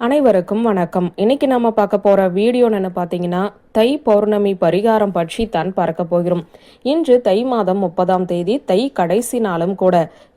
அனைவருக்கும் வணக்கம். இன்னைக்கு நம்ம பார்க்க போற வீடியோ என்ன பார்த்தீங்கன்னா, தை பௌர்ணமி பரிகாரம் பற்றி தான் பார்க்க போகிறோம். இன்று தை மாதம் 30ஆம் தேதி, தை கடைசி நாளும் கூட.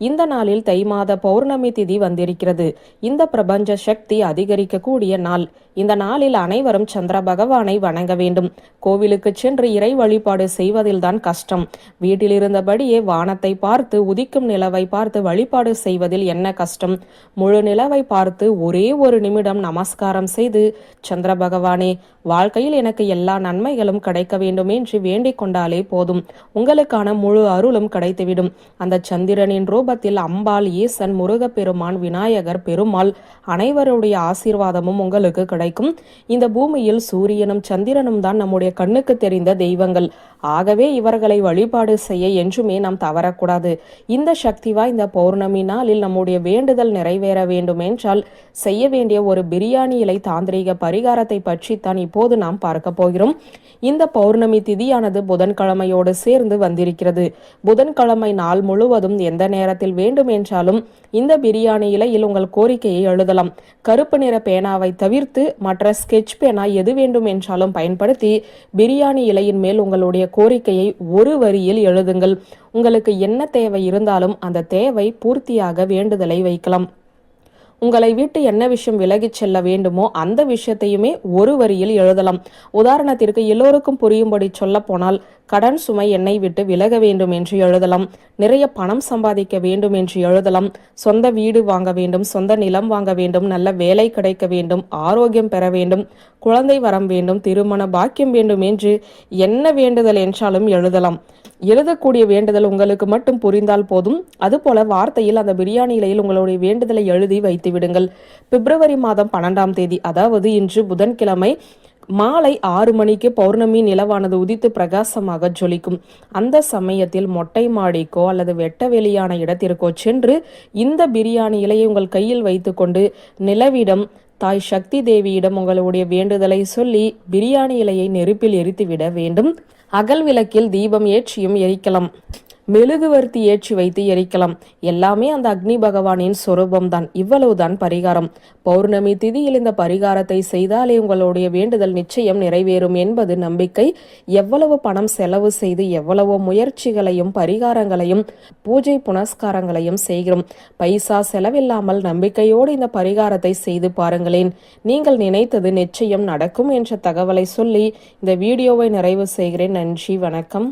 இந்த நாளில் தை மாத பௌர்ணமி திதி வந்திருக்கிறது. இந்த பிரபஞ்ச சக்தி அதிகரிக்கக்கூடிய நாள். இந்த நாளில் அனைவரும் சந்திர பகவானை வணங்க வேண்டும். கோவிலுக்கு சென்று இறை வழிபாடு செய்வதில்தான் கஷ்டம். வீட்டில் இருந்தபடியே வானத்தை பார்த்து, உதிக்கும் நிலவை பார்த்து வழிபாடு செய்வதில் என்ன கஷ்டம்? முழு நிலவை பார்த்து ஒரே ஒரு நிமிடம் நமஸ்காரம் செய்து, சந்திர பகவானே, வாழ்க்கையில் எனக்கு எல்லா நன்மைகளும் கிடைக்க வேண்டும் என்று வேண்டிக் கொண்டாலே போதும். உங்களுக்கான முழு அருளும் கிடைத்துவிடும். அந்த சந்திரனின் ரூபத்தில் அம்பாள், ஈசன், முருகப்பெருமான், விநாயகர், பெருமாள் அனைவருடைய ஆசீர்வாதமும் உங்களுக்கு கிடைக்கும். இந்த பூமியில் சூரியனும் சந்திரனும் தான் நம்முடைய கண்ணுக்கு தெரிந்த தெய்வங்கள். ஆகவே இவர்களை வழிபாடு செய்ய என்றுமே நாம் தவறக்கூடாது. இந்த சக்தி வாய்ந்த பௌர்ணமி நாளில் நம்முடைய வேண்டுதல் நிறைவேற வேண்டும் என்றால் செய்ய வேண்டிய ஒரு பிரியாணி இலை தாந்திரீக பரிகாரத்தை பற்றி தான் இப்போது நாம் பார்க்க போகிறோம். இந்த பௌர்ணமி திதியானது புதன்கிழமையோடு சேர்ந்து வந்திருக்கிறது. புதன்கிழமை நாள் முழுவதும் எந்த நேரத்தில் வேண்டும் என்றாலும் இந்த பிரியாணி இலையில் உங்கள் கோரிக்கையை எழுதலாம். கருப்பு நிற பேனாவை தவிர்த்து மற்ற ஸ்கெட்ச் பேனா எது வேண்டும் என்றாலும் பயன்படுத்தி பிரியாணி இலையின் மேல் உங்களுடைய கோரிக்கையை ஒரு வரியில் எழுதுங்கள். உங்களுக்கு என்ன தேவை இருந்தாலும் அந்த தேவை பூர்த்தியாக வேண்டுதலை வைக்கலாம். உங்களை விட்டு என்ன விஷயம் விலகிச் செல்ல வேண்டுமோ அந்த விஷயத்தையுமே ஒரு வரியில் எழுதலாம். உதாரணத்திற்கு எல்லோருக்கும் புரியும்படி சொல்ல போனால், கடன் சுமை என்னை விட்டு விலக வேண்டும் என்று எழுதலாம். நிறைய பணம் சம்பாதிக்க வேண்டும் என்று எழுதலாம். சொந்த வீடு வாங்க வேண்டும், சொந்த நிலம் வாங்க வேண்டும், நல்ல வேலை கிடைக்க வேண்டும், ஆரோக்கியம் பெற வேண்டும், குழந்தை வரம் வேண்டும், திருமண பாக்கியம் வேண்டும் என்று என்ன வேண்டுதல் என்றாலும் எழுதலாம். எழுதக்கூடிய வேண்டுதல் உங்களுக்கு மட்டும் புரிந்தால் போதும். அதுபோல வார்த்தையில் அந்த பிரியாணி இலையில் உங்களுடைய வேண்டுதலை எழுதி வைத்து விடுங்கள். பிப்ரவரி மாதம் 12ஆம் தேதி, அதாவது இன்று புதன்கிழமை மாலை 6 மணிக்கு பௌர்ணமி நிலவானது உதித்து பிரகாசமாக ஜொலிக்கும். அந்த சமயத்தில் மொட்டை மாடிக்கோ அல்லது வெட்ட வெளியான இடத்திற்கோ சென்று இந்த பிரியாணி இலையை உங்கள் கையில் வைத்துக்கொண்டு நிலவிடம், தாய் சக்தி தேவியிடம் உங்களுடைய வேண்டுதலை சொல்லி பிரியாணி இலையை நெருப்பில் எரித்துவிட வேண்டும். அகல் விளக்கில் தீபம் ஏற்றியும் எரிக்கலாம். மெழுகுவர்த்தி ஏற்றி வைத்து எரிக்கலாம். எல்லாமே அந்த அக்னி பகவானின் சொரூபம்தான். இவ்வளவுதான் பரிகாரம். பௌர்ணமி திதியில் இந்த பரிகாரத்தை செய்தாலே உங்களுடைய வேண்டுதல் நிச்சயம் நிறைவேறும் என்பது நம்பிக்கை. எவ்வளவு பணம் செலவு செய்து எவ்வளவோ முயற்சிகளையும் பரிகாரங்களையும் பூஜை புனஸ்காரங்களையும் செய்கிறோம். பைசா செலவில்லாமல் நம்பிக்கையோடு இந்த பரிகாரத்தை செய்து பாருங்களேன். நீங்கள் நினைத்தது நிச்சயம் நடக்கும் என்ற தகவலை சொல்லி இந்த வீடியோவை நிறைவு செய்கிறேன். நன்றி, வணக்கம்.